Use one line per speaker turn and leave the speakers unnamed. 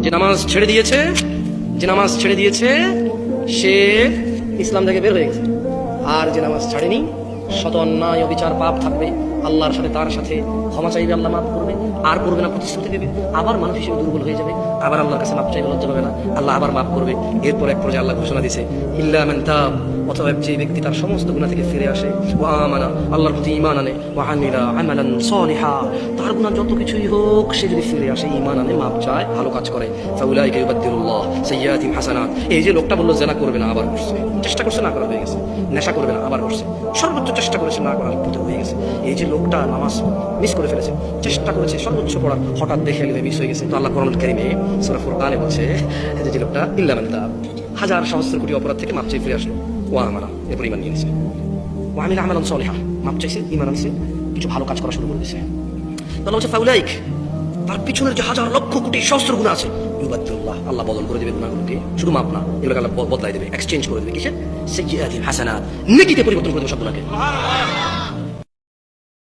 যে নামাজ ছেড়ে দিয়েছে সে ইসলাম থেকে বের হয়ে গেছে। আর যে নামাজ ছাড়েনি, শত অন্যায় অবিচার পাপ থাকবে, আল্লাহর সাথে তার সাথে ক্ষমা চাইবে, আল্লাহ মাফ করবে, আর করবে না, প্রতিশ্রুতি দেবে, আবার মানুষ হিসেবে দুর্বল হয়ে যাবে, আবার আল্লাহর কাছে মাফ চাইবে, লজ্জা হবে না, আল্লাহ আবার মাফ করবে। এরপর এক পর্যায়ে আল্লাহ ঘোষণা দিয়েছে, ইল্লা মান তাব, অথবা যে ব্যক্তি তার সমস্ত গুনাহ থেকে ফিরে আসে, ওয়া আমানা, আল্লাহর প্রতি ঈমান আনে, ওয়া আমিলা আমালান সালিহা, তার গুনাহ যত কিছুই হোক সে যদি ফিরে আসে, ঈমান আনে, মাপ চায়, ভালো কাজ করে, ফাউলাইকা ইউবাদদিলুল্লাহ সাইয়্যাতিহিম হাসানাত। এই যে লোকটা বললো জেনা করবে না, আবার করছে, চেষ্টা করছে না করা হয়ে গেছে, নেশা করবে না, আবার করছে, সর্বোচ্চ চেষ্টা করেছে না করার পথে হয়ে গেছে। এই যে লোকটা নামাজ মিস করে ফেলেছে, চেষ্টা করেছে সর্বোচ্চ পড়ার, হঠাৎ দেখে গেলে মিস হয়ে গেছে, তো আল্লাহ কোরআনুল কারীমে সূরা ফুরকানে বলছে যে লোকটা ইল্লা মান তাব, হাজার সহস্র কোটি অপরাধ থেকে মাপ চেয়ে ফিরে আসলো, ওয়া আমানা, এরপর ঈমান নিয়ে নিয়েছে, ওয়া আমিলা আমালান সালিহা, মাপ চাইছে, ঈমান আনছে, কিছু ভালো কাজ করা শুরু করে দিয়েছে। তাহলে হচ্ছে ফাউলাইক, তার পিছনের যে হাজার লক্ষ কোটি সহস্র গুনাহ আছে, ইউবাদদিলুল্লাহ, আল্লাহ বদল করে দেবে গুনাহগুলোকে, শুধু মাপ না, এগুলোকে আল্লাহ বদলাই দেবে, এক্সচেঞ্জ করে দেবে, কিসে? সাইয়্যাতিহিম হাসানাত, নেকিতে পরিবর্তন করে দেবে সব গুনাহকে।